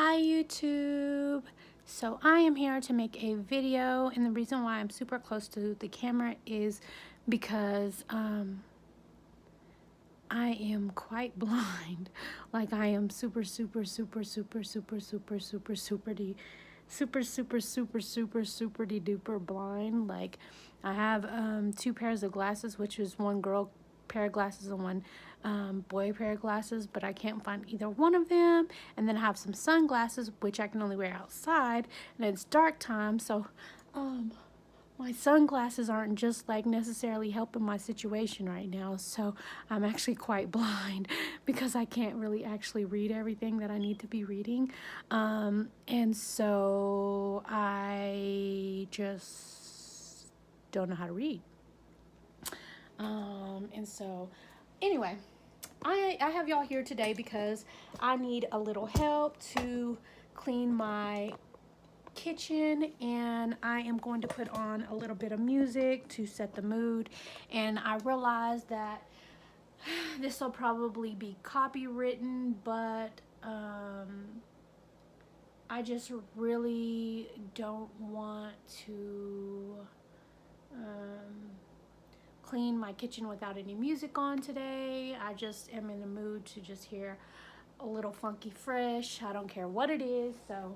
Hi YouTube! So I am here to make a video, and the reason why I'm super close to the camera is because I am quite blind. Like I am super duper blind. Like I have two pairs of glasses, which is one girl pair of glasses and one boy pair of glasses, but I can't find either one of them. And then I have some sunglasses, which I can only wear outside, and it's dark time, so my sunglasses aren't just like necessarily helping my situation right now. So I'm actually quite blind because I can't really actually read everything that I need to be reading. And so I just don't know how to read. And so anyway, I have y'all here today because I need a little help to clean my kitchen, and I am going to put on a little bit of music to set the mood. And I realize that this will probably be copywritten, but I just really don't want to clean my kitchen without any music on today. I just am in the mood to just hear a little funky fresh. I don't care what it is. So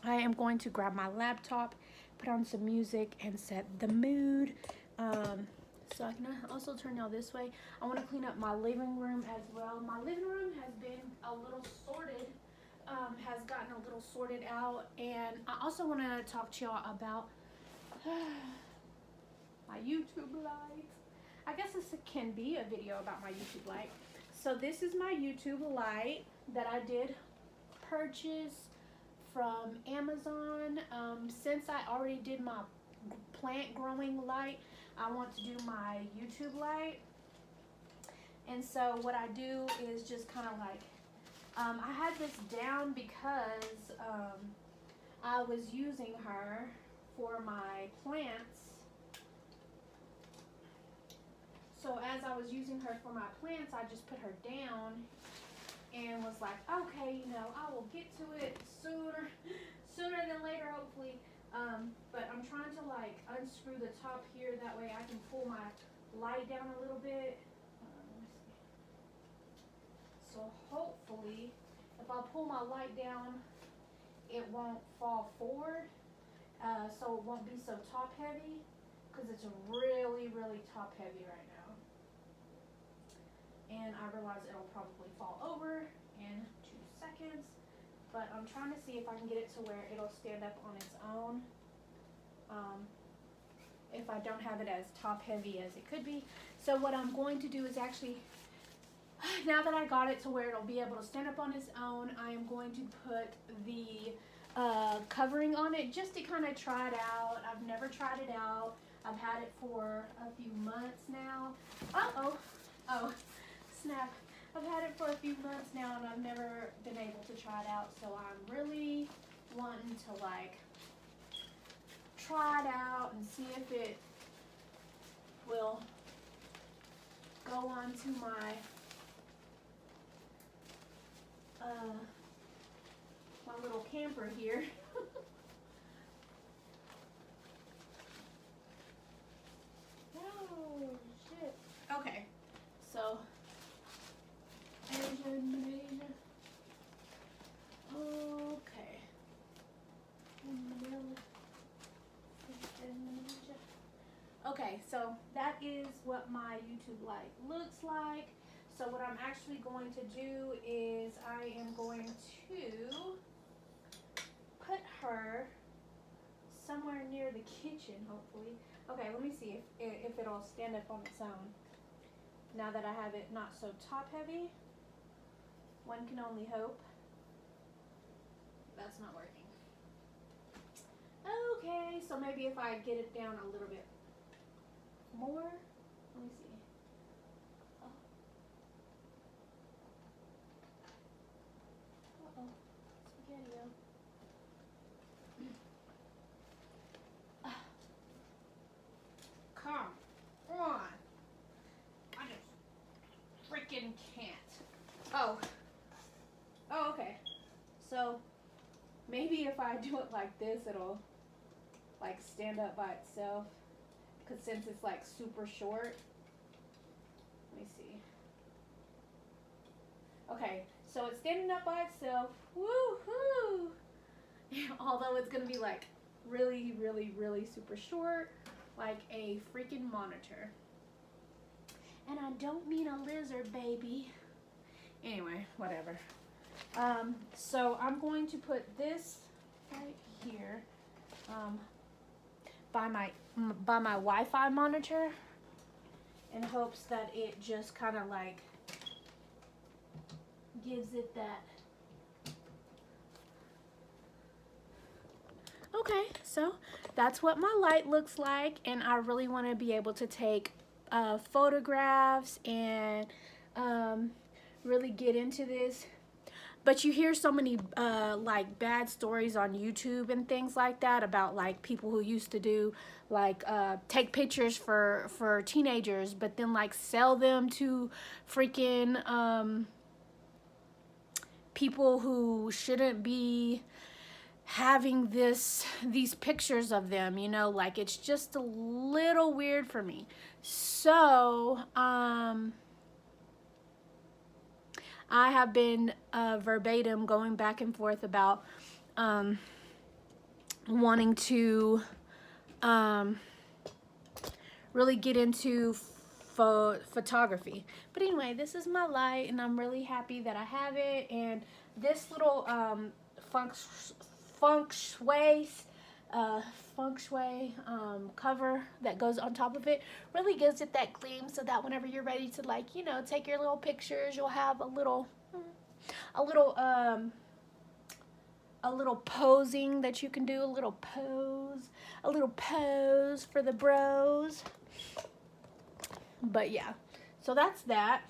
I am going to grab my laptop, put on some music, and set the mood. So I can also turn y'all this way. I want to clean up my living room as well. My living room has been a little sorted, has gotten a little sorted out. And I also want to talk to y'all about my YouTube light. I guess this can be a video about my YouTube light. So this is my YouTube light that I did purchase from Amazon. Since I already did my plant growing light, I want to do my YouTube light. And so what I do is just kind of like, I had this down because I was using her for my plants. So as I was using her for my plants, I just put her down and was like, okay, you know, I will get to it sooner than later, hopefully. But I'm trying to like unscrew the top here, that way I can pull my light down a little bit. Let me see. So hopefully, if I pull my light down, it won't fall forward, so it won't be so top heavy, because it's really top heavy right now. And I realize it'll probably fall over in 2 seconds, but I'm trying to see if I can get it to where it'll stand up on its own. If I don't have it as top heavy as it could be. So what I'm going to do is actually, now that I got it to where it'll be able to stand up on its own, I am going to put the covering on it just to kind of try it out. I've never tried it out. I've had it for a few months now. Oh, snap. I've had it for a few months now and I've never been able to try it out. So I'm really wanting to like try it out and see if it will go onto my my little camper here. Oh shit. Okay, so Malaysia. Okay. Okay, so that is what my YouTube light looks like. So what I'm actually going to do is I am going to put her somewhere near the kitchen, hopefully. Okay, let me see if it'll stand up on its own. Now that I have it not so top heavy, one can only hope. That's not working. Okay, so maybe if I get it down a little bit more. Let me see. Oh. Uh-oh. Spaghetti-o. Come on. I just freaking can't. Oh, okay. So So maybe if I do it like this, it'll like stand up by itself. Because since it's like super short. Let me see. Okay, so it's standing up by itself. Woohoo! Although it's going to be like really, really, really super short. Like a freaking monitor. And I don't mean a lizard, baby. Anyway, whatever. So I'm going to put this right here by my Wi-Fi monitor in hopes that it just kind of like gives it that. Okay, so that's what my light looks like, and I really want to be able to take photographs and really get into this. But you hear so many like bad stories on YouTube and things like that about like people who used to do like take pictures for teenagers, but then like sell them to freaking people who shouldn't be having these pictures of them, you know, like it's just a little weird for me. So I have been verbatim going back and forth about wanting to really get into photography. But anyway, this is my light, and I'm really happy that I have it. And this little feng shui cover that goes on top of it really gives it that gleam, so that whenever you're ready to, like, you know, take your little pictures, you'll have a little posing that you can do, a little pose for the bros. But yeah, so that's that.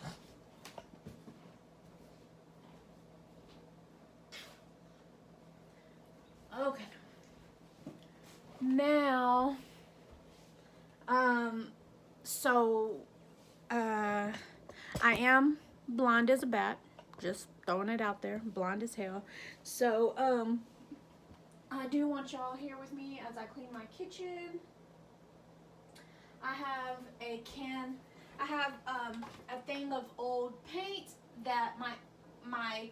Okay. Now, I am blonde as a bat. Just throwing it out there. Blonde as hell. So, I do want y'all here with me as I clean my kitchen. I have a thing of old paint that my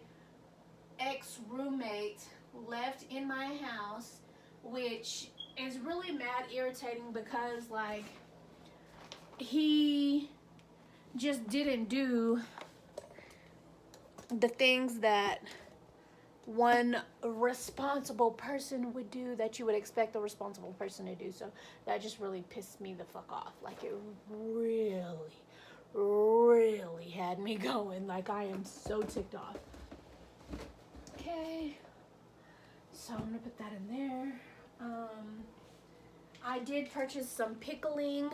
ex-roommate left in my house, which is really mad irritating because like he just didn't do the things that one responsible person would do, that you would expect a responsible person to do. So that just really pissed me the fuck off. Like it really had me going. Like I am so ticked off. Okay, so I'm gonna put that in there. I did purchase some pickling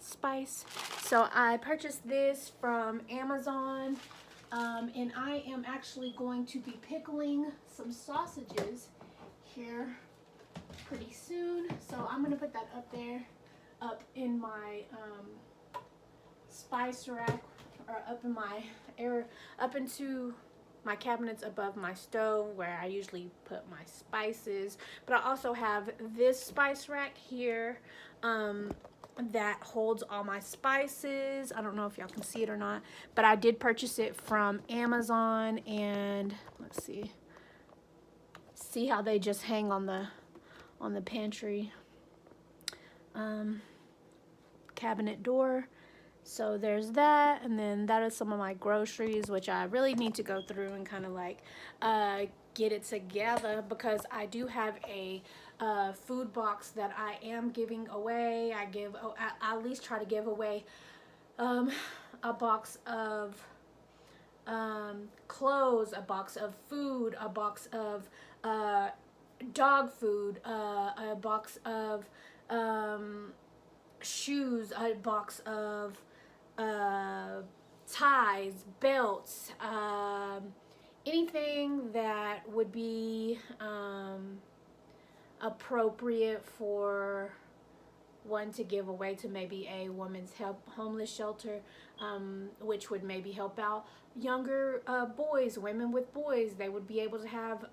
spice. So I purchased this from Amazon, and I am actually going to be pickling some sausages here pretty soon. So I'm gonna put that up there, up in my spice rack, or up into my cabinets above my stove where I usually put my spices. But I also have this spice rack here that holds all my spices. I don't know if y'all can see it or not, but I did purchase it from Amazon, and let's see how they just hang on the pantry cabinet door. So there's that, and then that is some of my groceries, which I really need to go through and kind of like get it together, because I do have a food box that I am giving away. I at least try to give away a box of clothes, a box of food, a box of dog food, a box of shoes, a box of ties, belts, anything that would be appropriate for one to give away to maybe a women's help homeless shelter, which would maybe help out younger boys, women with boys. They would be able to have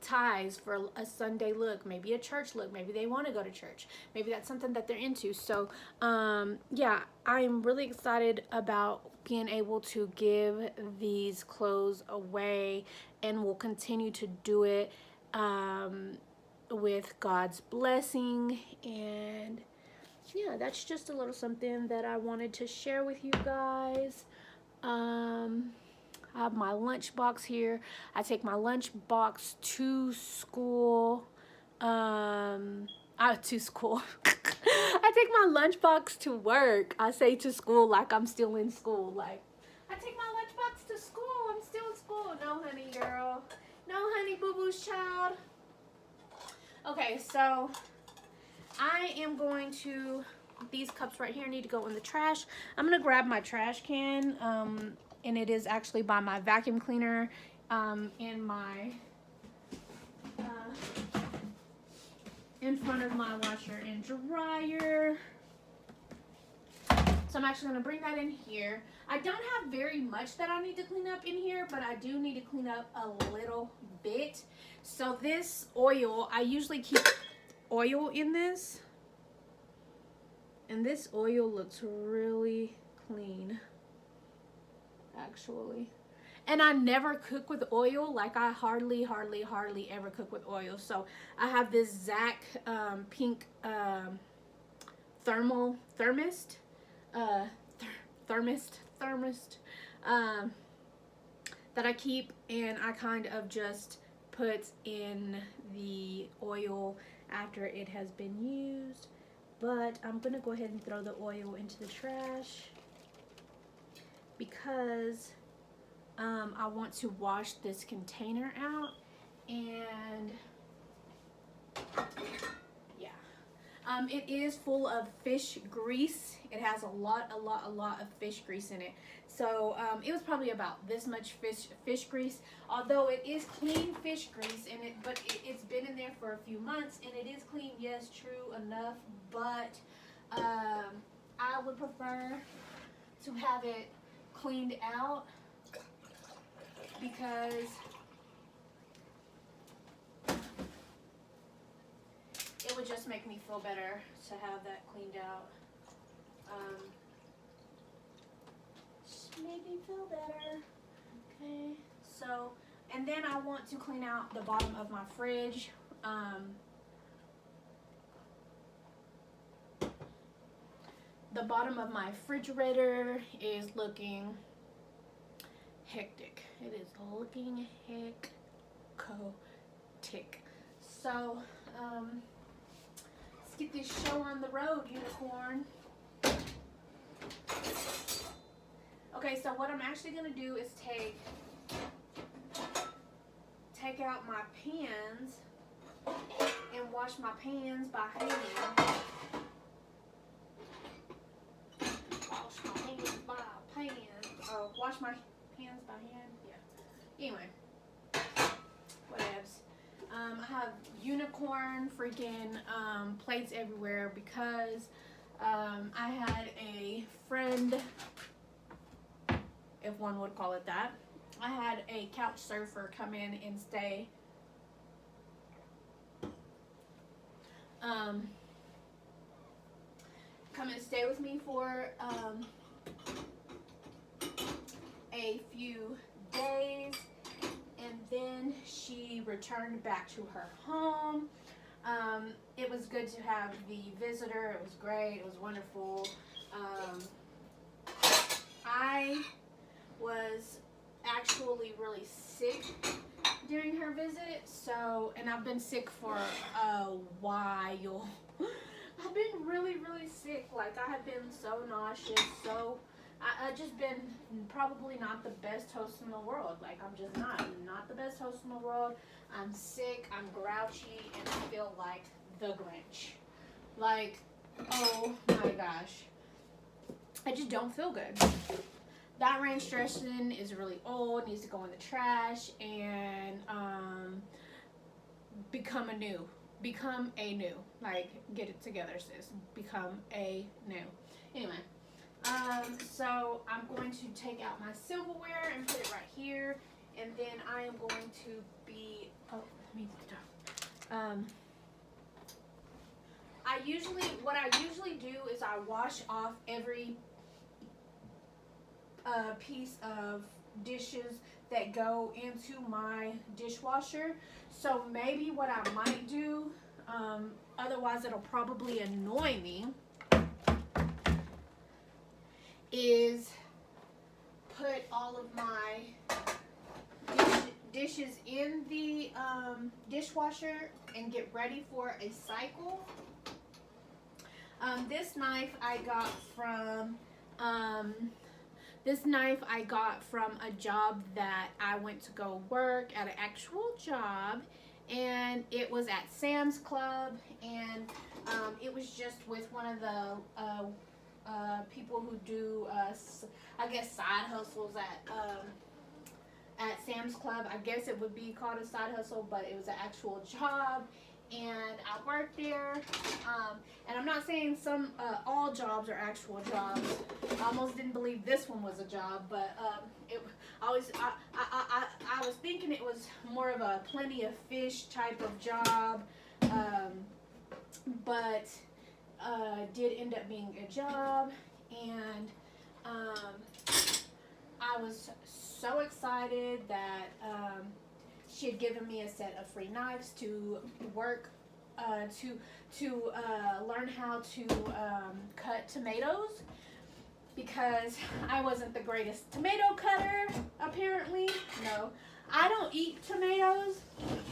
ties for a Sunday look, maybe a church look, maybe they want to go to church, maybe that's something that they're into. So yeah, I'm really excited about being able to give these clothes away, and we'll continue to do it with God's blessing. And yeah, that's just a little something that I wanted to share with you guys. I have my lunch box here. I take my lunch box to school. To school. I take my lunch box to work. I say to school like I'm still in school. Like, I take my lunch box to school. I'm still in school. No, honey, girl. No, honey, boo-boo's child. Okay, so I am going to, these cups right here need to go in the trash. I'm going to grab my trash can, and it is actually by my vacuum cleaner in my, in front of my washer and dryer. So I'm actually going to bring that in here. I don't have very much that I need to clean up in here, but I do need to clean up a little bit. So this oil, I usually keep oil in this. And this oil looks really clean, actually. And I never cook with oil. Like, I hardly ever cook with oil. So I have this Zac pink thermist that I keep, and I kind of just put in the oil after it has been used. But I'm gonna go ahead and throw the oil into the trash because I want to wash this container out. And yeah, it is full of fish grease. It has a lot of fish grease in it. So it was probably about this much fish grease, although it is clean fish grease, and it's been in there for a few months, and it is clean. Yes, true enough, but I would prefer to have it cleaned out because it would just make me feel better to have that cleaned out. Make me feel better. Okay, so, and then I want to clean out the bottom of my fridge. The bottom of my refrigerator is looking hectic. It is looking hectic. So, let's get this show on the road, unicorn. Okay, so what I'm actually going to do is take out my pans and wash my pans by hand. Wash my pans by hand. Yeah. Anyway, whatevs. I have unicorn freaking plates everywhere because I had a friend, if one would call it that. I had a couch surfer come in and stay. Come and stay with me for a few days, and then she returned back to her home. It was good to have the visitor. It was great. It was wonderful. I was actually really sick during her visit, so, and I've been sick for a while. I've been really sick. Like, I have been so nauseous, so I've just been probably not the best host in the world. Like, I'm just not the best host in the world. I'm sick, I'm grouchy, and I feel like the Grinch. Like, oh my gosh. I just don't feel good. That ranch dressing is really old, needs to go in the trash and become anew. become a new. Like, get it together, sis. Become a new. Anyway, so I'm going to take out my silverware and put it right here, and then I am going to be. Oh, let me do. What I usually do is I wash off every piece of dishes that go into my dishwasher. So maybe what I might do, otherwise it'll probably annoy me, is put all of my dishes in the dishwasher and get ready for a cycle. This knife I got from a job that I went to go work at, an actual job, and it was at Sam's Club, and it was just with one of the people who do I guess side hustles at Sam's Club. I guess it would be called a side hustle, but it was an actual job, and I worked there. And I'm not saying all jobs are actual jobs. I almost didn't believe this one was a job, but I was thinking it was more of a plenty of fish type of job, but did end up being a job, and I was so excited that she had given me a set of free knives to work to learn how to cut tomatoes, because I wasn't the greatest tomato cutter, apparently. No, I don't eat tomatoes,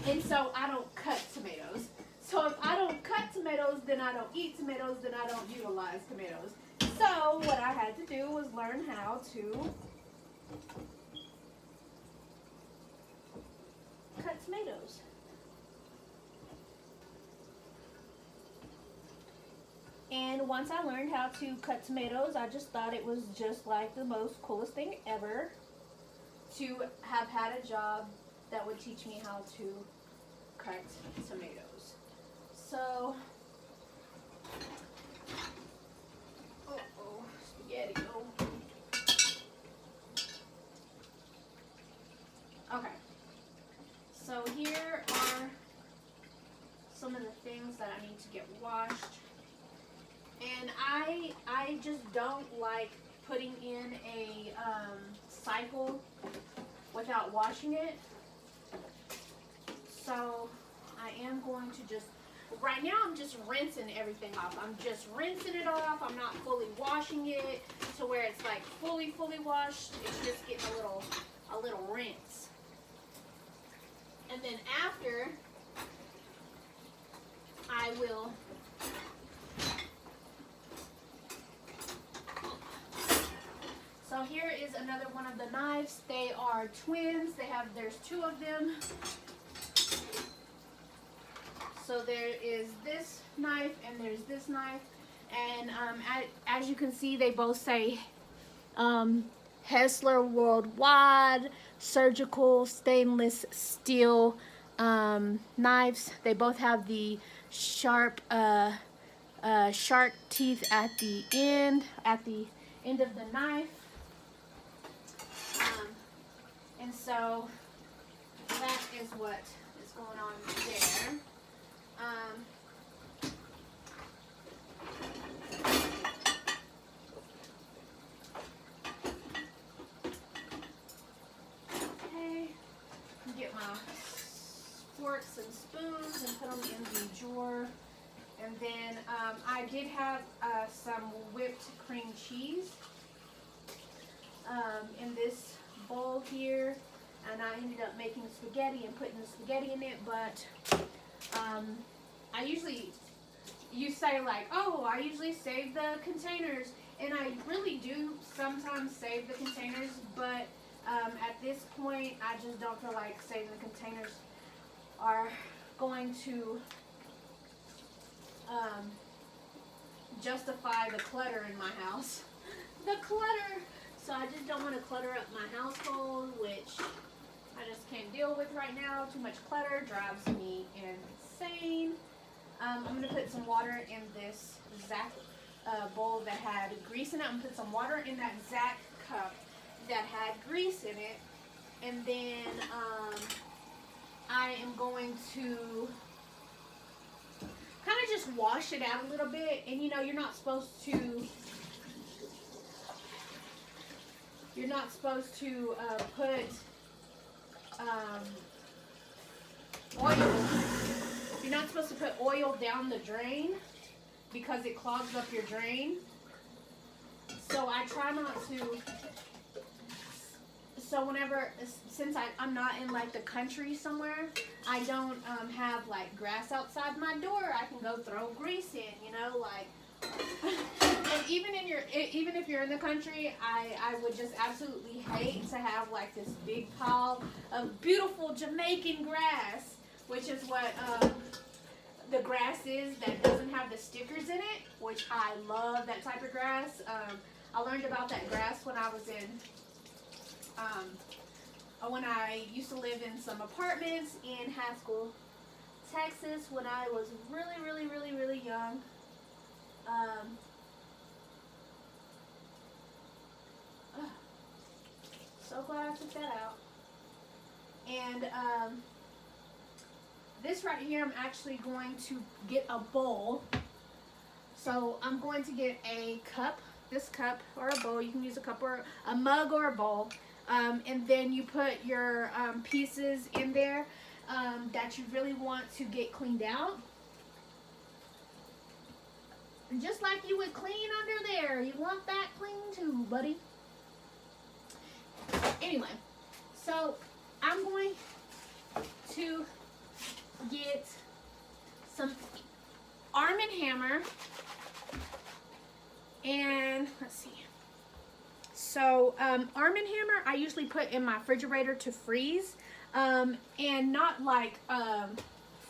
and so I don't cut tomatoes. So if I don't cut tomatoes, then I don't eat tomatoes, then I don't utilize tomatoes. So what I had to do was learn how to cut tomatoes. And once I learned how to cut tomatoes, I just thought it was just like the most coolest thing ever to have had a job that would teach me how to cut tomatoes. So, spaghetti. Okay. So here are some of the things that I need to get washed. And I just don't like putting in a cycle without washing it. So I am going to just, right now I'm just rinsing everything off. I'm just rinsing it off. I'm not fully washing it to where it's like fully washed. It's just getting a little rinse. And then after, I will so here is another one of the knives. They are twins. There's two of them. So there is this knife and there's this knife. And as you can see, they both say Hessler Worldwide Surgical Stainless Steel knives. They both have the sharp teeth at the end of the knife. And so that is what is going on there. Okay, get my forks and spoons and put them in the drawer. And then I did have some whipped cream cheese in this bowl here, and I ended up making spaghetti and putting the spaghetti in it, but you say like, oh, I usually save the containers, and I really do sometimes save the containers, but at this point I just don't feel like saving the containers are going to justify the clutter in my house. The clutter! So I just don't want to clutter up my household, which I just can't deal with right now. Too much clutter drives me insane. I'm going to put some water in this Zach bowl that had grease in it. I'm going to put some water in that Zach cup that had grease in it. And then I am going to kind of just wash it out a little bit. And you know, you're not supposed to put oil. You're not supposed to put oil down the drain because it clogs up your drain. So I try not to. So whenever, since I'm not in like the country somewhere, I don't have like grass outside my door. I can go throw grease in, you know, like. And even if you're in the country, I would just absolutely hate to have like this big pile of beautiful Jamaican grass, which is what the grass is that doesn't have the stickers in it, which I love that type of grass. I learned about that grass when I was when I used to live in some apartments in Haskell, Texas, when I was really young. So glad I took that out. And this right here, I'm actually going to get a bowl. So I'm going to get a cup, this cup or a bowl. You can use a cup or a mug or a bowl. And then you put your pieces in there that you really want to get cleaned out. Just like you would clean under there. You want that clean too, buddy. Anyway, so I'm going to get some Arm & Hammer. And let's see. So Arm & Hammer I usually put in my refrigerator to freeze. And not like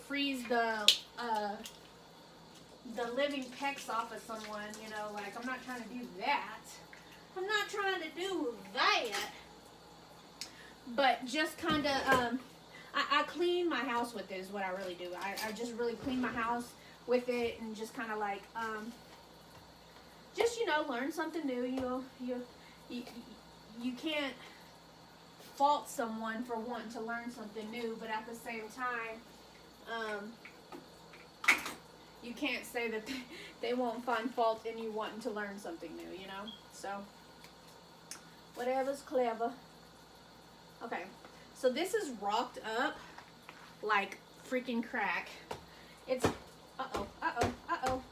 freeze the living pecs off of someone, you know, like I'm not trying to do that. I'm not trying to do that. But just kind of, I clean my house with it is what I really do. I just really clean my house with it and just kind of like, just, you know, learn something new. You can't fault someone for wanting to learn something new, but at the same time, you can't say that they won't find fault in you wanting to learn something new, you know? So, whatever's clever. Okay, so this is rocked up like freaking crack. It's, uh-oh.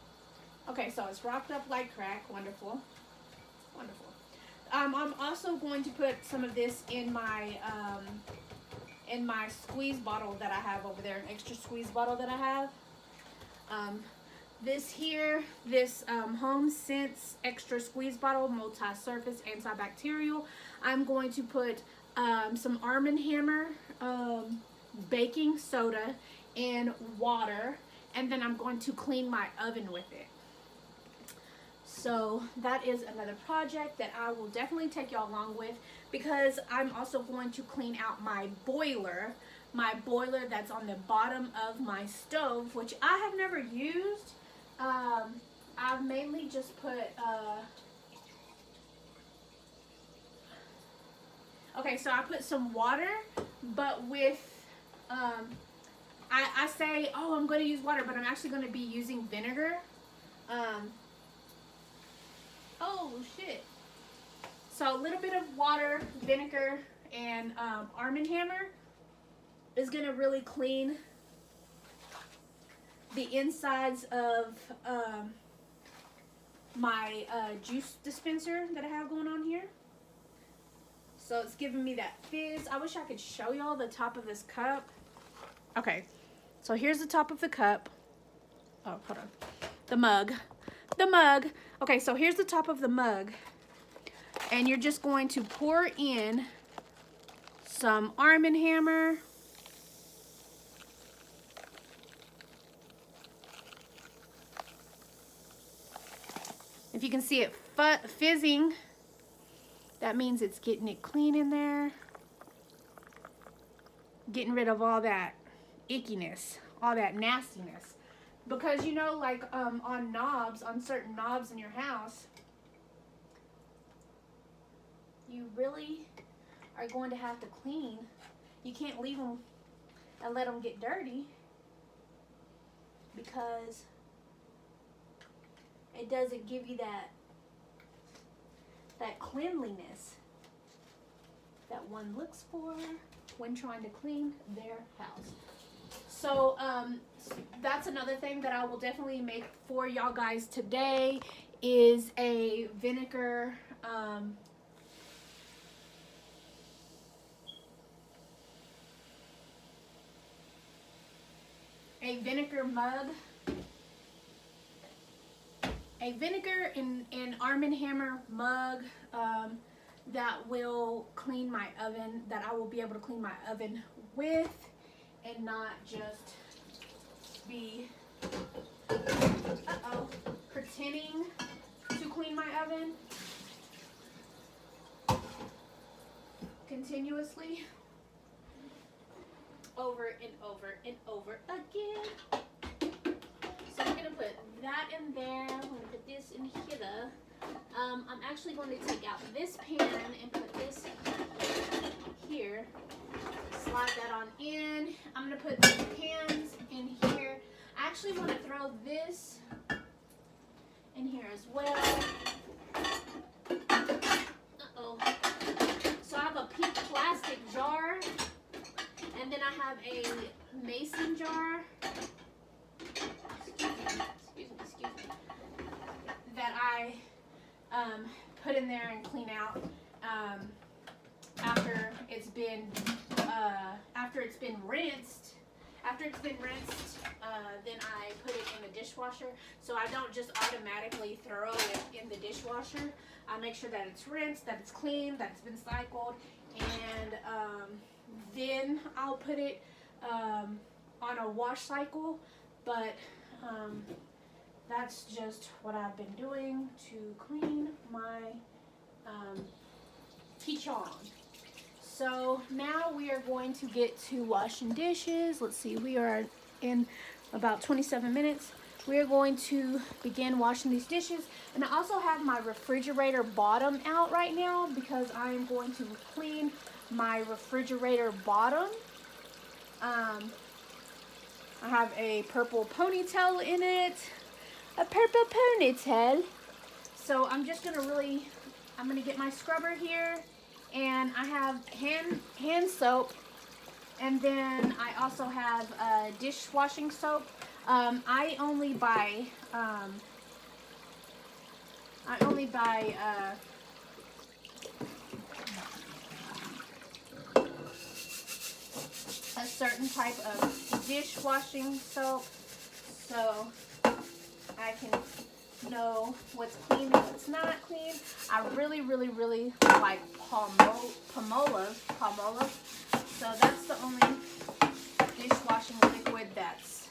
Okay, so it's rocked up like crack. Wonderful. I'm also going to put some of this in my squeeze bottle that I have over there, an extra squeeze bottle that I have. This Home Sense extra squeeze bottle, multi-surface, antibacterial. I'm going to put some Arm & Hammer baking soda and water, and then I'm going to clean my oven with it. So that is another project that I will definitely take y'all along with, because I'm also going to clean out my boiler that's on the bottom of my stove, which I have never used. I've mainly just put, okay, so I put some water, but with, I say, oh, I'm going to use water, but I'm actually going to be using vinegar. Oh, shit. So a little bit of water, vinegar, and Arm & Hammer is going to really clean the insides of my juice dispenser that I have going on here. So it's giving me that fizz. I wish I could show y'all the top of this cup. Okay, so here's the top of the cup. Oh, hold on. The mug. Okay, so here's the top of the mug. And you're just going to pour in some Arm & Hammer. If you can see it fizzing, that means it's getting it clean in there. Getting rid of all that ickiness, all that nastiness. Because you know, like on knobs, on certain knobs in your house, you really are going to have to clean. You can't leave them and let them get dirty, because it doesn't give you that cleanliness that one looks for when trying to clean their house. So that's another thing that I will definitely make for y'all guys today is a vinegar mug, a vinegar and Arm & Hammer mug that will clean my oven, that I will be able to clean my oven with and not just be pretending to clean my oven continuously over and over and over again. So I'm gonna put that in there. I'm gonna put this in here. I'm actually going to take out this pan and put this here. Slide that on in. I'm gonna put the pans in here. I actually want to throw this in here as well. So I have a pink plastic jar, and then I have a mason jar. Excuse me. That I put in there and clean out after it's been rinsed. After it's been rinsed, then I put it in the dishwasher. So I don't just automatically throw it in the dishwasher. I make sure that it's rinsed, that it's clean, that it's been cycled, and then I'll put it on a wash cycle. But that's just what I've been doing to clean my kitchen. So now we are going to get to washing dishes. Let's see, we are in about 27 minutes. We are going to begin washing these dishes. And I also have my refrigerator bottom out right now because I am going to clean my refrigerator bottom. I have a purple ponytail in it. A purple ponytail. So I'm just gonna I'm gonna get my scrubber here, and I have hand soap, and then I also have dishwashing soap. I only buy a certain type of dishwashing soap, so I can know what's clean and what's not clean. I really like Palmolive. So that's the only dishwashing liquid that's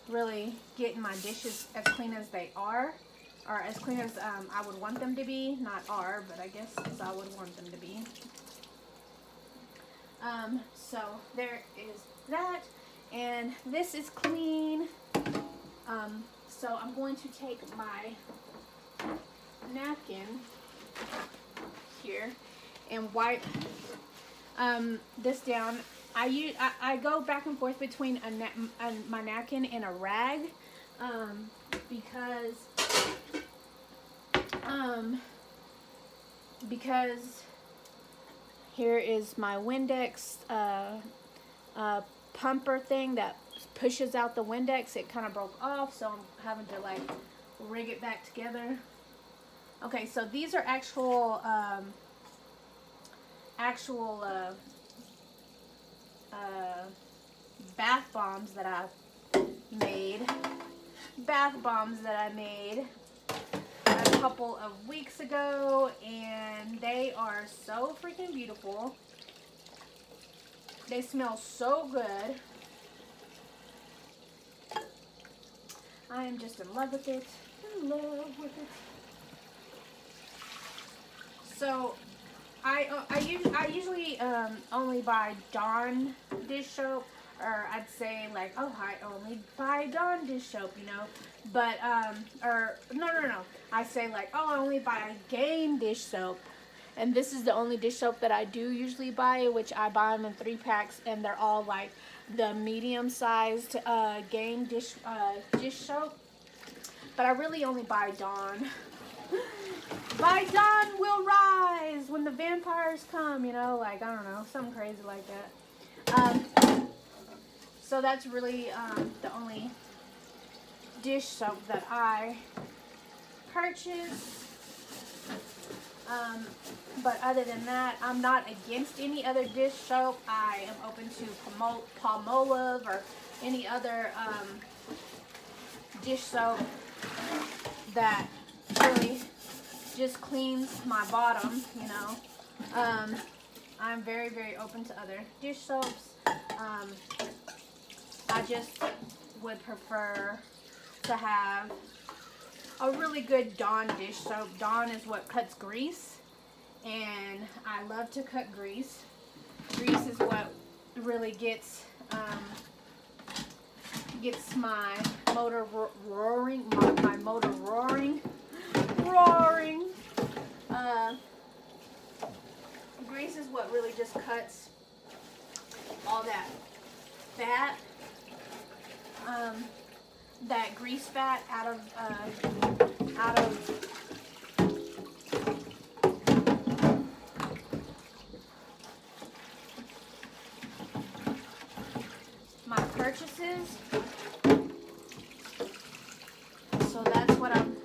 really getting my dishes as clean as they are, or as clean as I would want them to be. Not are, but I guess as I would want them to be. So there is that, and this is clean. So I'm going to take my napkin here and wipe this down. I go back and forth between my napkin and a rag because here is my Windex pumper thing that pushes out the Windex. It kind of broke off, so I'm having to like rig it back together. Okay, so these are actual bath bombs that I made. A couple of weeks ago, and they are so freaking beautiful. They smell so good. I am just in love with it. So I usually only buy Dawn dish soap. or I'd say like, oh, I only buy Dawn dish soap, you know, but or no, I say like, oh, I only buy Gain dish soap, and this is the only dish soap that I do usually buy, which I buy them in 3-packs, and they're all like the medium-sized Gain dish soap, but I really only buy Dawn. By dawn will rise when the vampires come, you know, like, I don't know, something crazy like that. So that's really the only dish soap that I purchase. But other than that, I'm not against any other dish soap. I am open to Palmolive or any other dish soap that really just cleans my bottom, you know. I'm very, very open to other dish soaps. I just would prefer to have a really good Dawn dish soap. Dawn is what cuts grease, and I love to cut grease. Grease is what really gets my motor roaring. My motor roaring. Grease is what really just cuts all that fat, that grease fat out of my purchases. So that's what I'm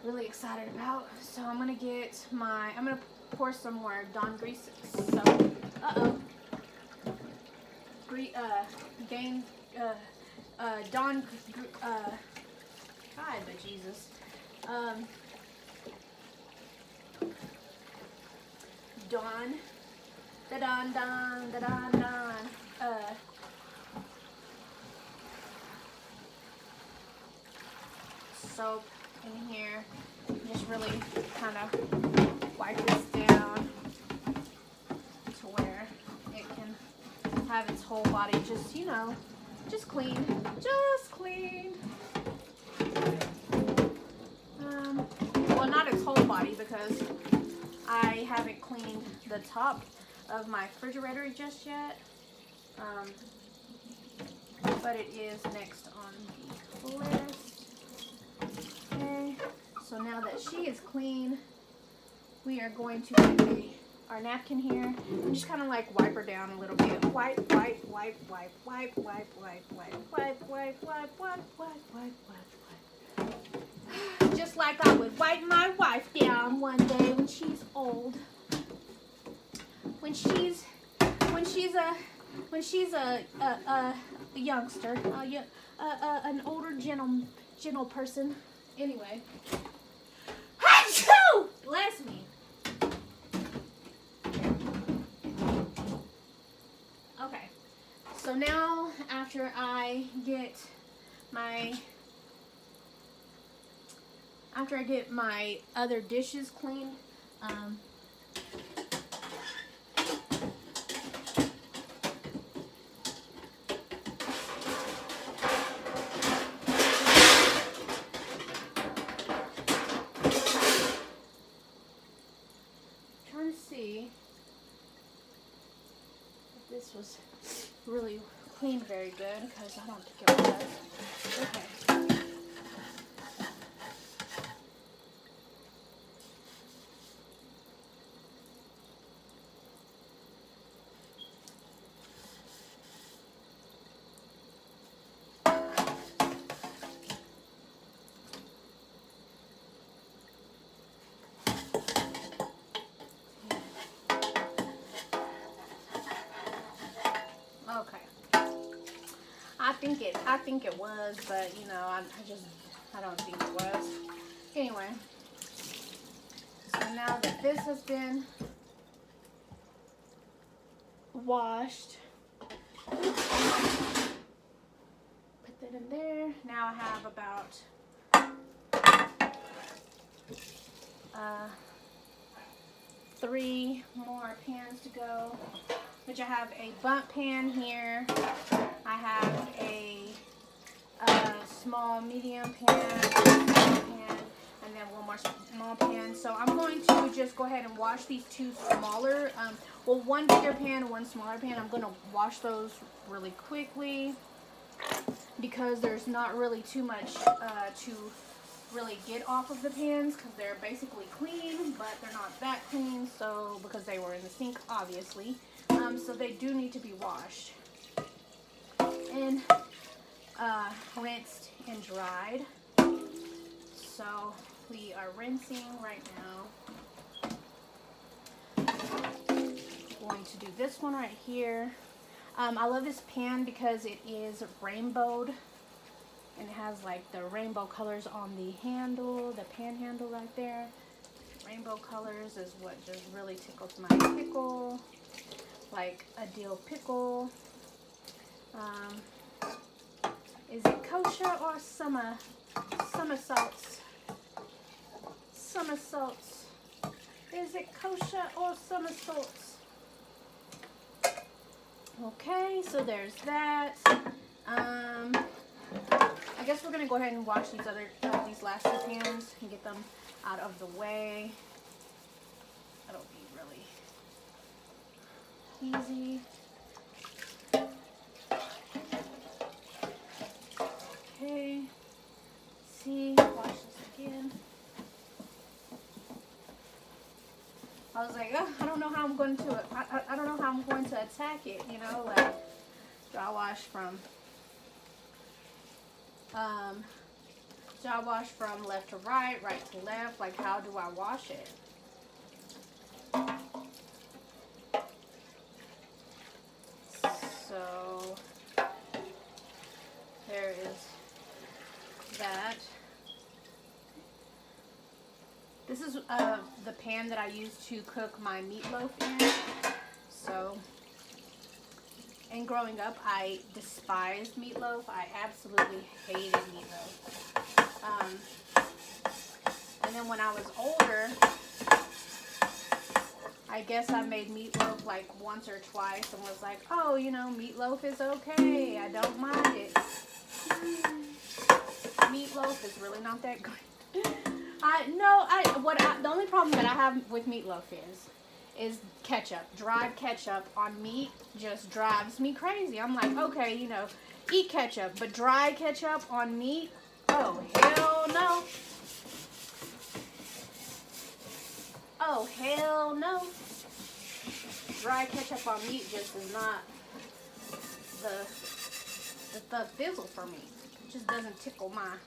really excited about. So I'm gonna pour some more Dawn grease soap. Gain Dawn God, but Jesus. Dawn soap in here. Just really kind of wipe this down to where it can have its whole body just, you know, just clean. Well, not its whole body, because I haven't cleaned the top of my refrigerator just yet. But it is next on the list. Okay, so now that she is clean, we are going to get our napkin here and just kind of like wipe her down a little bit. Wipe. Just like I would wipe my wife down one day when she's old. When she's a youngster, an older gentle person. Anyway. Achoo! Bless me. Okay. So now after I get my other dishes cleaned, trying to see if this was really cleaned very good, because I don't think it was. Okay. I think it was, but you know, I don't think it was. Anyway, so now that this has been washed, put that in there. Now I have about 3 more pans to go. which I have a bundt pan here. I have a small medium pan, and then one more small pan. So I'm going to just go ahead and wash these two smaller, well, one bigger pan and one smaller pan. I'm going to wash those really quickly because there's not really too much to really get off of the pans because they're basically clean, but they're not that clean, so because they were in the sink, obviously. So they do need to be washed and rinsed and dried. So we are rinsing right now. I'm going to do this one right here. I love this pan because it is rainbowed and it has like the rainbow colors on the handle, the pan handle right there. Rainbow colors is what just really tickles my pickle, like a dill pickle. Is it kosher or somersaults? Somersaults. Is it kosher or somersaults? Okay, so there's that. I guess we're gonna go ahead and wash these last two pans and get them out of the way. That'll be really easy. Okay. See, wash this again. I was like, oh, I don't know how I'm going to. I don't know how I'm going to attack it. You know, like dry wash from left to right, right to left. Like, how do I wash it? So there is that. This is the pan that I use to cook my meatloaf in. So, and growing up, I despised meatloaf. I absolutely hated meatloaf. And then when I was older, I guess I made meatloaf like once or twice and was like, oh, you know, meatloaf is okay. I don't mind it. Meatloaf is really not that good. The only problem that I have with meatloaf is ketchup. Dried ketchup on meat just drives me crazy. I'm like, okay, you know, eat ketchup, but dry ketchup on meat? Oh, hell no. Oh, hell no. Dry ketchup on meat just is not the fizzle for me. It just doesn't tickle my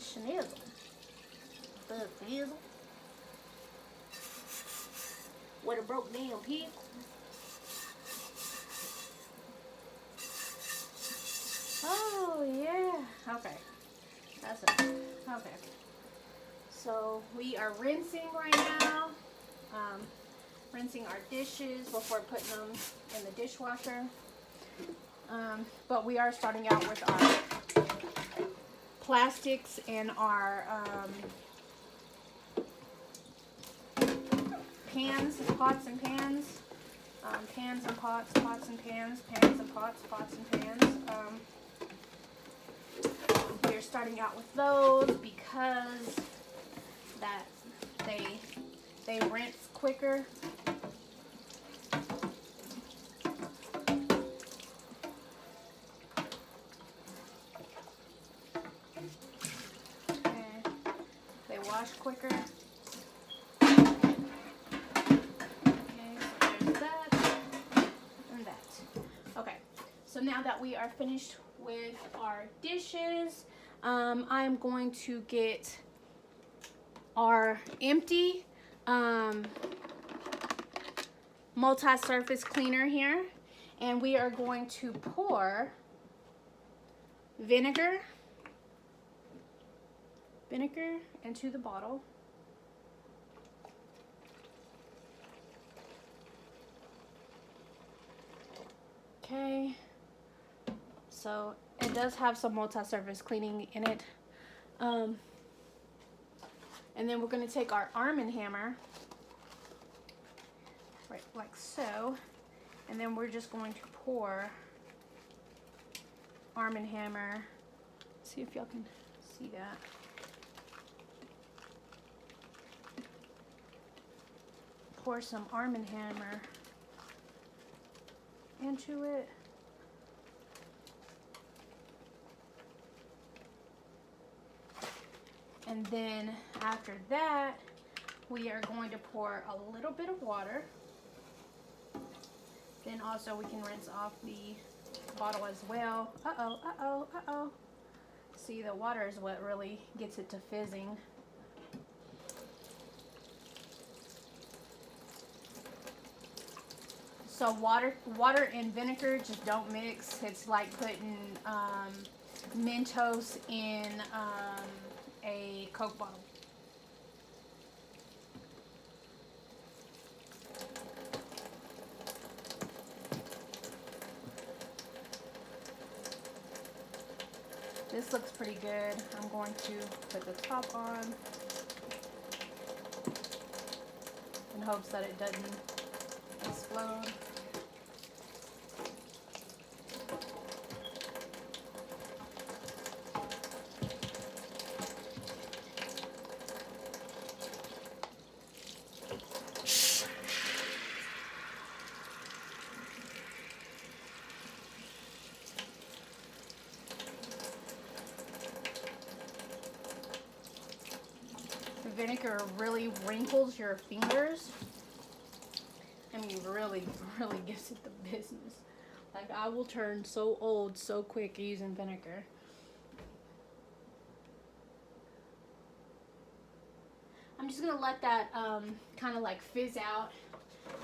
schnizzle. The fizzle. What a broke damn pig. Oh yeah. Okay. That's it. Okay. So we are rinsing right now. Rinsing our dishes before putting them in the dishwasher. But we are starting out with our plastics and our pans, pots and pans. Pans and pots, pots and pans, pans and pots, pots and pans. We're starting out with those because that they rinse quicker. Wash quicker. Okay, so there's that and that. Okay, so now that we are finished with our dishes, I'm going to get our empty multi-surface cleaner here, and we are going to pour vinegar into the bottle. Okay, so it does have some multi-surface cleaning in it. And then we're going to take our Arm & Hammer, right, like so, and then we're just going to pour Arm & Hammer. See if y'all can see that. Pour some Arm & Hammer into it. And then after that, we are going to pour a little bit of water. Then also we can rinse off the bottle as well. Uh-oh, uh-oh, uh-oh. See, the water is what really gets it to fizzing. So water and vinegar just don't mix. It's like putting Mentos in a Coke bottle. This looks pretty good. I'm going to put the top on in hopes that it doesn't explode. Vinegar really wrinkles your fingers. I mean, really gives it the business. Like, I will turn so old so quick using vinegar. I'm just gonna let that kind of like fizz out.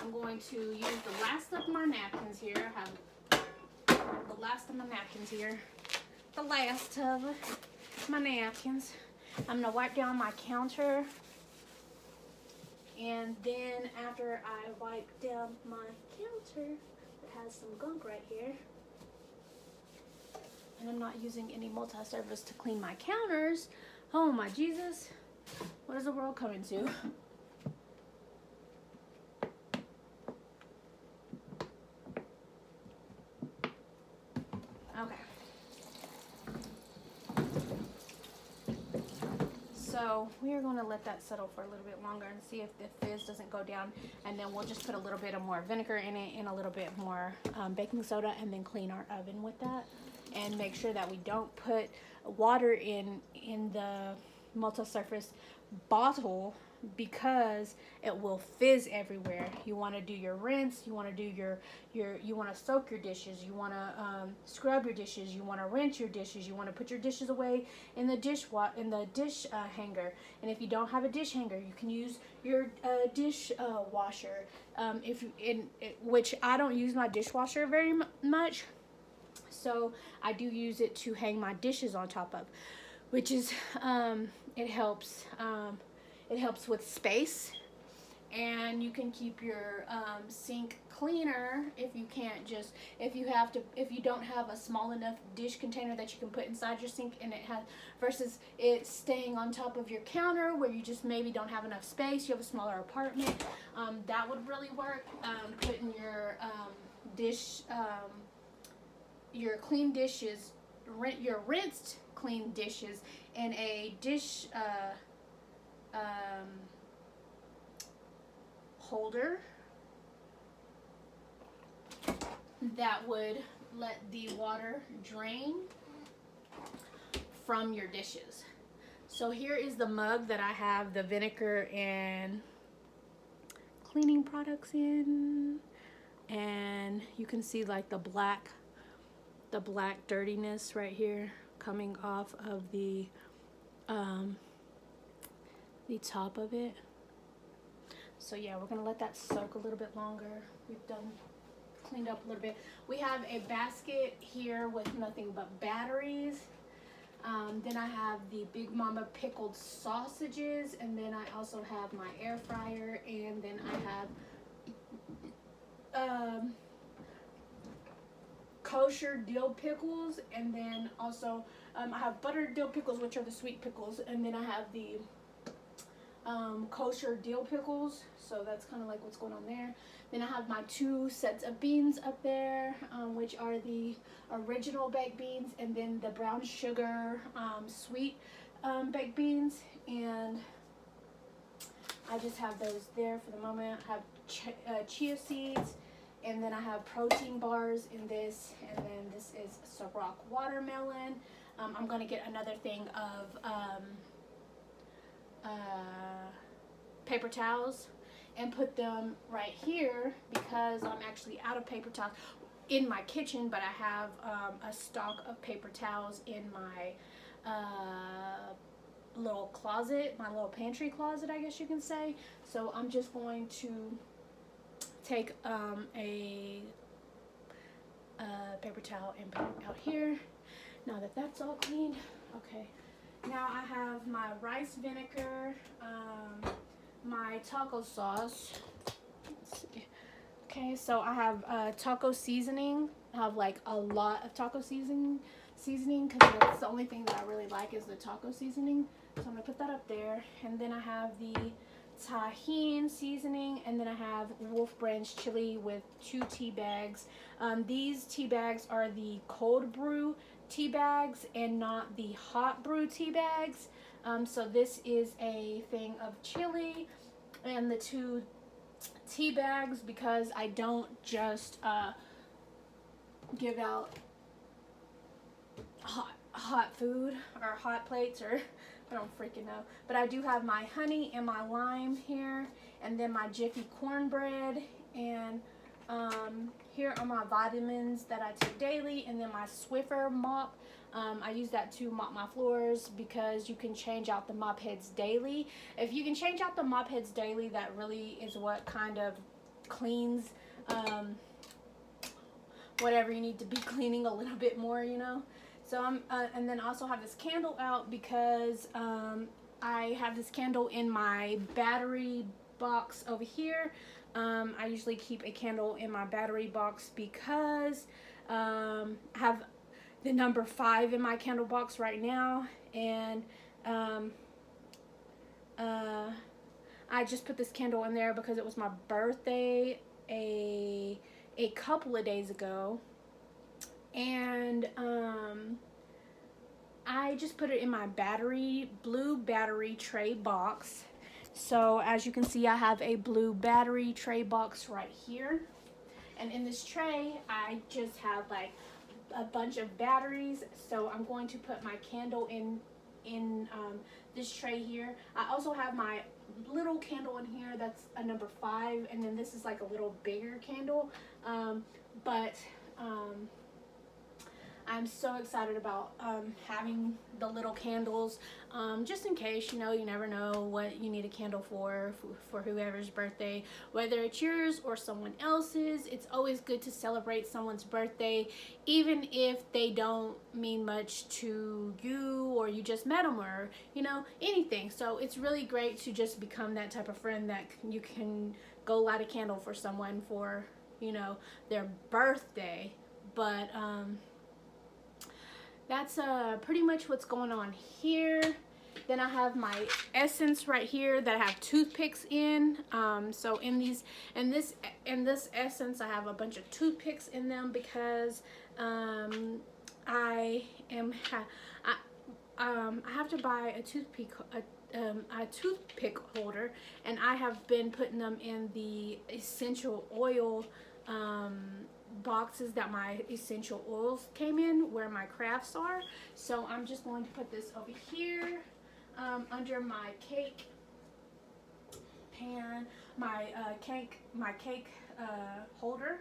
I'm going to use the last of my napkins here. I have the last of my napkins here. The last of my napkins. I'm gonna wipe down my counter, and then after I wipe down my counter, it has some gunk right here, and I'm not using any multi-surface to clean my counters. Oh my Jesus, what is the world coming to? Okay. So we are going to let that settle for a little bit longer and see if the fizz doesn't go down, and then we'll just put a little bit of more vinegar in it and a little bit more baking soda, and then clean our oven with that, and make sure that we don't put water in the multi-surface bottle, because it will fizz everywhere. You want to do your rinse, you want to do you want to soak your dishes, you want to scrub your dishes, you want to rinse your dishes, you want to put your dishes away in the dish hanger. And if you don't have a dish hanger, you can use your dish washer. Which I don't use my dishwasher very much, so I do use it to hang my dishes on top of, which is it helps with space, and you can keep your sink cleaner if you don't have a small enough dish container that you can put inside your sink, and versus it staying on top of your counter where you just maybe don't have enough space, you have a smaller apartment. That would really work. Putting your your clean dishes, your rinsed clean dishes in a dish holder that would let the water drain from your dishes. So here is the mug that I have the vinegar and cleaning products in, and you can see like the black dirtiness right here coming off of the top of it. So yeah, we're gonna let that soak a little bit longer. We've cleaned up a little bit. We have a basket here with nothing but batteries. Then I have the Big Mama pickled sausages, and then I also have my air fryer, and then I have kosher dill pickles, and then also I have buttered dill pickles, which are the sweet pickles, and then I have the kosher dill pickles. So that's kind of like what's going on there. Then I have my 2 sets of beans up there, which are the original baked beans, and then the brown sugar sweet baked beans. And I just have those there for the moment. I have chia seeds, and then I have protein bars in this, and then this is Ciroc watermelon. I'm gonna get another thing of paper towels and put them right here because I'm actually out of paper towels in my kitchen, but I have a stock of paper towels in my little closet, my little pantry closet, I guess you can say. So I'm just going to take a paper towel and put it out here. Now that that's all cleaned, okay. Now I have my rice vinegar, my taco sauce. Let's see. Okay, so I have taco seasoning. I have like a lot of taco seasoning because that's the only thing that I really like is the taco seasoning. So I'm gonna put that up there, and then I have the Tajín seasoning, and then I have Wolf Branch chili with 2 tea bags. These tea bags are the cold brew tea bags and not the hot brew tea bags. So this is a thing of chili and the 2 tea bags because I don't just give out hot food or hot plates, or I don't freaking know. But I do have my honey and my lime here, and then my Jiffy cornbread, and here are my vitamins that I take daily, and then my Swiffer mop. I use that to mop my floors because you can change out the mop heads daily. If you can change out the mop heads daily, that really is what kind of cleans whatever you need to be cleaning a little bit more, you know. So I'm, and then I also have this candle out because I have this candle in my battery box over here. I usually keep a candle in my battery box because I have the number 5 in my candle box right now, and I just put this candle in there because it was my birthday a couple of days ago, and I just put it in my blue battery tray box. So as you can see, I have a blue battery tray box right here, and in this tray I just have like a bunch of batteries. So I'm going to put my candle in this tray here. I also have my little candle in here that's a number 5, and then this is like a little bigger candle, but I'm so excited about having the little candles, just in case, you know, you never know what you need a candle for whoever's birthday, whether it's yours or someone else's. It's always good to celebrate someone's birthday, even if they don't mean much to you, or you just met them, or, you know, anything. So it's really great to just become that type of friend that you can go light a candle for someone for, you know, their birthday. But that's pretty much what's going on here. Then I have my essence right here that I have toothpicks in. So in this essence, I have a bunch of toothpicks in them because I have to buy a toothpick holder, and I have been putting them in the essential oil boxes that my essential oils came in, where my crafts are. So I'm just going to put this over here under my cake pan, my cake holder.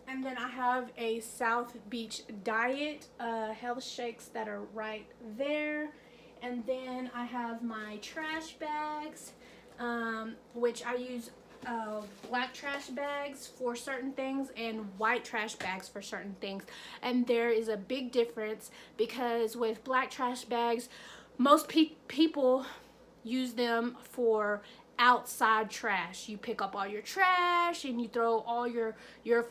And then I have a South Beach Diet health shakes that are right there. And then I have my trash bags, which I use black trash bags for certain things and white trash bags for certain things. And there is a big difference because with black trash bags, most people use them for outside trash. You pick up all your trash and you throw all your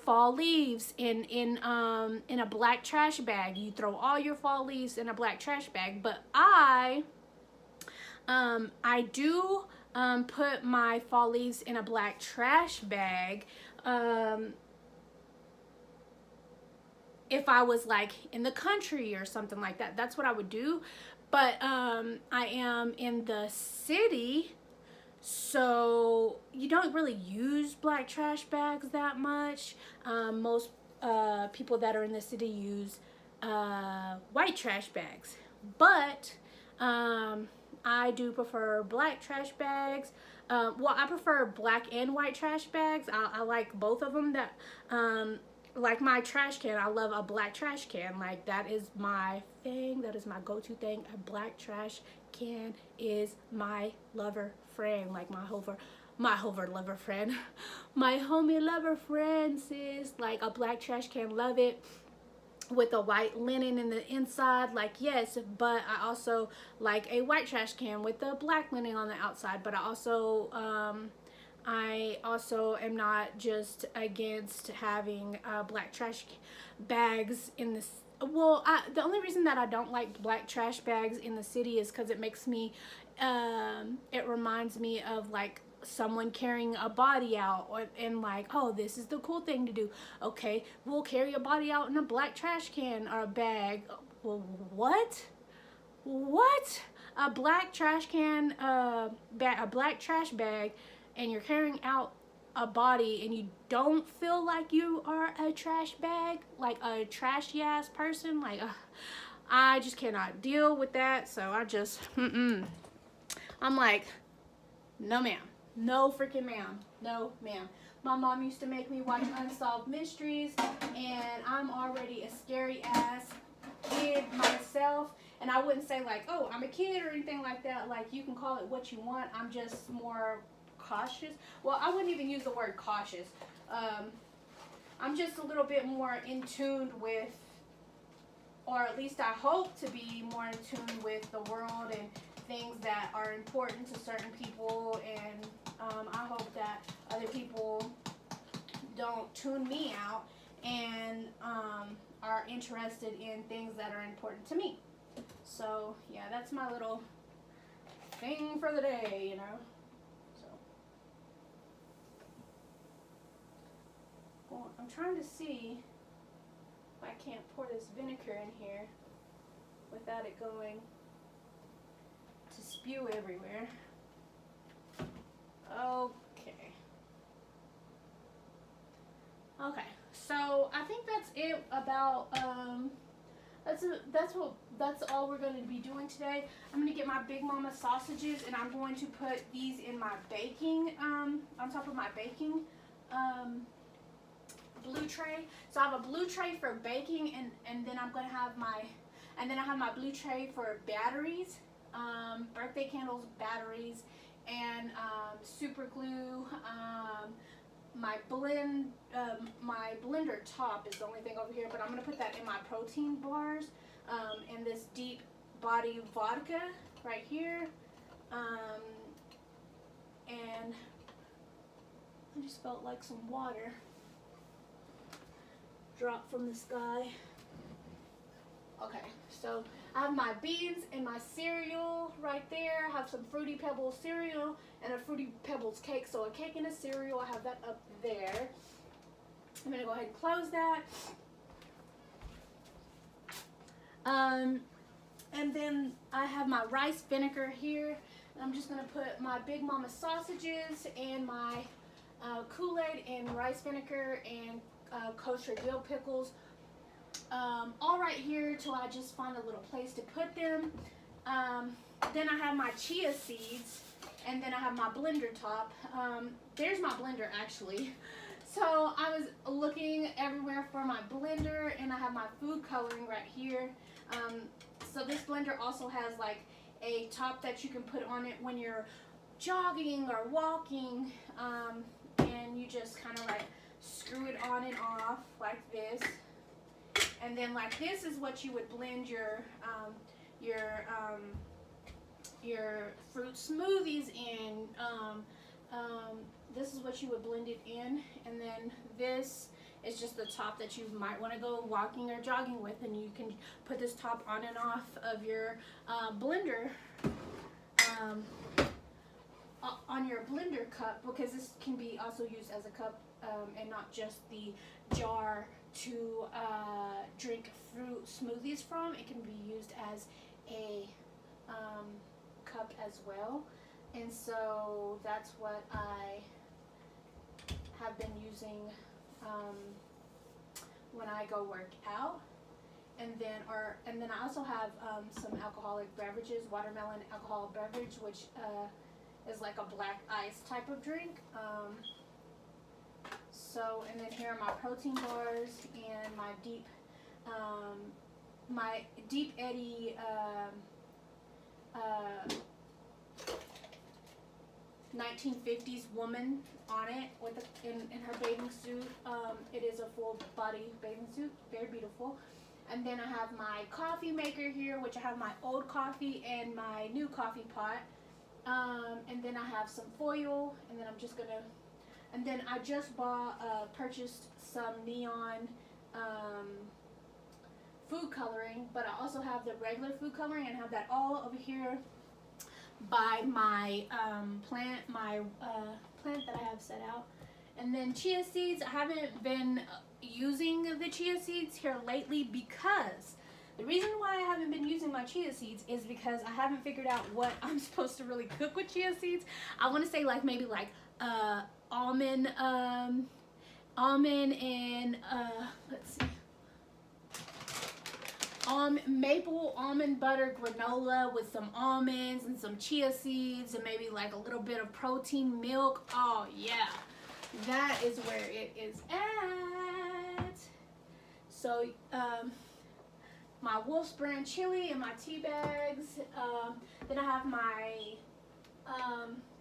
fall leaves in a black trash bag. You throw all your fall leaves in a black trash bag. But I I do put my fall leaves in a black trash bag. If I was like in the country or something like that, that's what I would do. But I am in the city, so you don't really use black trash bags that much. Most people that are in the city use white trash bags, but I do prefer black trash bags. Well, I prefer black and white trash bags. I like both of them. That like my trash can, I love a black trash can. Like, that is my thing. That is my go-to thing. A black trash can is my lover friend. Like my hover lover friend. My homie lover friend, sis. Like, a black trash can, love it. With a white linen in the inside, like, yes, but I also like a white trash can with the black linen on the outside. But I also am not just against having black trash bags in this. Well, the only reason that I don't like black trash bags in the city is because it makes me, it reminds me of like someone carrying a body out, and like, oh, this is the cool thing to do. Okay, we'll carry a body out in a black trash can or a bag. Well, what? A black trash can, a black trash bag, and you're carrying out a body, and you don't feel like you are a trash bag, like a trashy ass person? Like, I just cannot deal with that. So I just, I'm like, no ma'am. No freaking ma'am. No ma'am. My mom used to make me watch Unsolved Mysteries, and I'm already a scary ass kid myself. And I wouldn't say like, oh, I'm a kid or anything like that. Like, you can call it what you want. I'm just more cautious. Well, I wouldn't even use the word cautious. I'm just a little bit more in tune with, or at least I hope to be more in tune with the world and things that are important to certain people, and I hope that other people don't tune me out and are interested in things that are important to me. So yeah, that's my little thing for the day, you know. So well, I'm trying to see if I can't pour this vinegar in here without it going to spew everywhere. Okay, so I think that's it about that's all we're going to be doing today. I'm going to get my Big Mama sausages, and I'm going to put these in my baking on top of my baking blue tray. So I have a blue tray for baking, and then I'm going to have my I have my blue tray for batteries, birthday candles, batteries, and super glue. My blender top is the only thing over here, but I'm gonna put that in my protein bars, and this deep body vodka right here, and I just felt like some water dropped from the sky. Okay, so I have my beans and my cereal right there. I have some Fruity Pebbles cereal and a Fruity Pebbles cake. So a cake and a cereal, I have that up there. I'm going to go ahead and close that. And then I have my rice vinegar here. And I'm just going to put my Big Mama sausages and my Kool-Aid and rice vinegar and kosher dill pickles all right here till I just find a little place to put them. Then I have my chia seeds, and then I have my blender top. There's my blender actually. So I was looking everywhere for my blender, and I have my food coloring right here. So this blender also has like a top that you can put on it when you're jogging or walking, and you just kind of like screw it on and off like this. And then like this is what you would blend your fruit smoothies in. This is what you would blend it in, and then this is just the top that you might want to go walking or jogging with, and you can put this top on and off of your blender on your blender cup, because this can be also used as a cup and not just the jar to drink fruit smoothies from. It can be used as a cup as well, and so that's what I have been using when I go work out. And then I also have some alcoholic beverages, watermelon alcoholic beverage, which is like a black ice type of drink. And then here are my protein bars and my deep eddy 1950s woman on it with in her bathing suit. It is a full body bathing suit, very beautiful. And then I have my coffee maker here, which I have my old coffee and my new coffee pot. And then I have some foil, and then I just purchased some neon food coloring, but I also have the regular food coloring and have that all over here by my plant that I have set out. And then chia seeds, I haven't been using the chia seeds here lately, because the reason why I haven't been using my chia seeds is because I haven't figured out what I'm supposed to really cook with chia seeds. I want to say maybe almond and let's see, maple almond butter granola with some almonds and some chia seeds and maybe like a little bit of protein milk. Oh yeah, that is where it is at. So my Wolf's Brand chili and my tea bags. Then I have my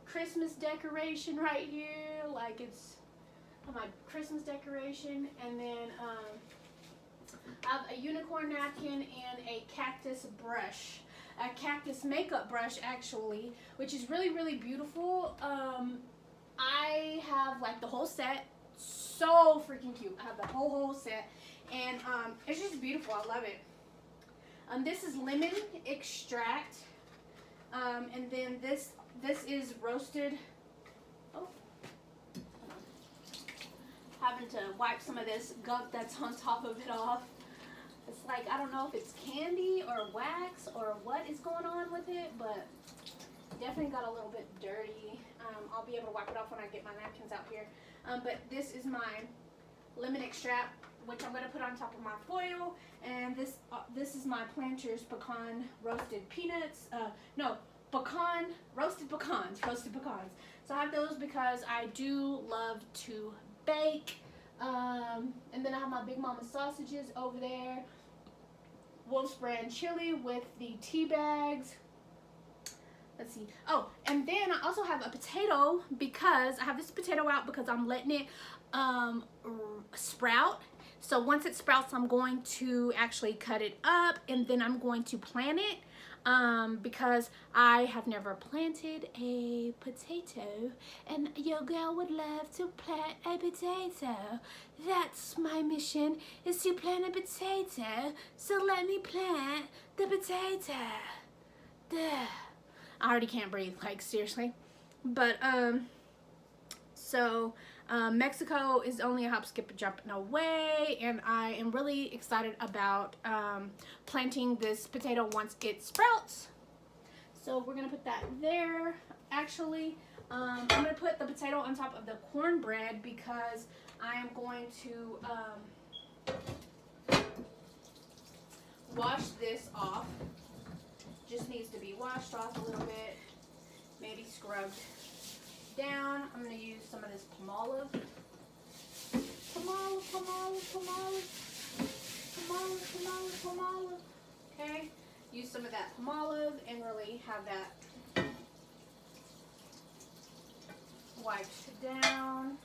Christmas decoration right here, like it's my Christmas decoration. And then I have a unicorn napkin and a cactus brush, a cactus makeup brush actually, which is really, really beautiful. I have like the whole set, so freaking cute. I have the whole set, and it's just beautiful. I love it. This is lemon extract, and then this is roasted. Oh, having to wipe some of this gunk that's on top of it off. It's like, I don't know if it's candy or wax or what is going on with it, but definitely got a little bit dirty. I'll be able to wipe it off when I get my napkins out here. But this is my lemon extract, which I'm going to put on top of my foil. And this is my Planters pecan roasted peanuts. Roasted pecans. So I have those because I do love to bake. And then I have my Big Mama sausages over there. Wolf's Brand chili with the tea bags. Let's see. Oh, and then I also have a potato, because I have this potato out because I'm letting it sprout. So once it sprouts, I'm going to actually cut it up, and then I'm going to plant it, because I have never planted a potato, and your girl would love to plant a potato. That's my mission, is to plant a potato. So let me plant the potato. Duh. I already can't breathe, like seriously. But Mexico is only a hop, skip, and jump away, and I am really excited about planting this potato once it sprouts. So we're gonna put that there. Actually, I'm gonna put the potato on top of the cornbread because I am going to wash this off. Just needs to be washed off a little bit, maybe scrubbed down. I'm going to use some of this palmolive. Okay, use some of that palmolive and really have that wiped down.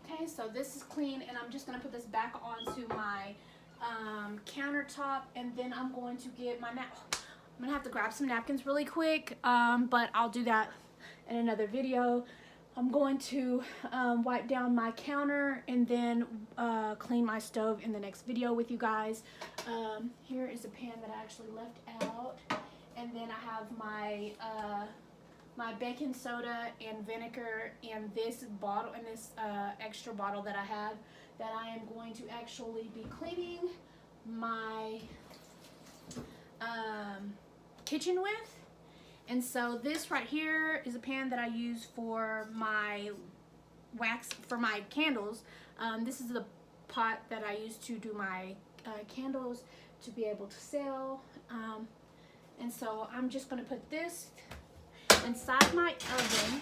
Okay, so this is clean, and I'm just going to put this back onto my countertop, and then I'm going to get my I'm going to have to grab some napkins really quick, but I'll do that in another video. I'm going to wipe down my counter and then clean my stove in the next video with you guys. Here is a pan that I actually left out, and then I have my my baking soda and vinegar and this bottle and this extra bottle that I have that I am going to actually be cleaning my kitchen with. And so this right here is a pan that I use for my wax, for my candles. This is the pot that I use to do my candles to be able to sell. And so I'm just going to put this inside my oven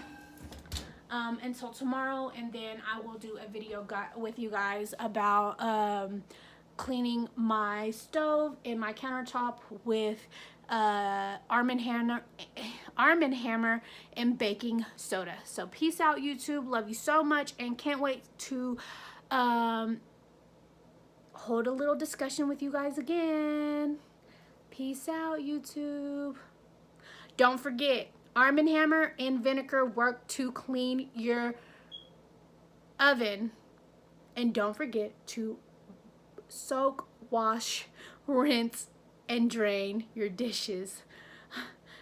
until tomorrow, and then I will do a video with you guys about cleaning my stove and my countertop with Arm & Hammer and baking soda. So peace out, YouTube. Love you so much, and can't wait to hold a little discussion with you guys again. Peace out, YouTube. Don't forget, Arm & Hammer and vinegar work to clean your oven. And don't forget to soak, wash, rinse, and drain your dishes.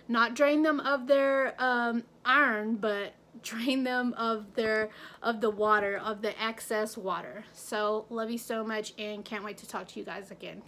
Not drain them of their iron, but drain them of the water, of the excess water. So love you so much, and can't wait to talk to you guys again.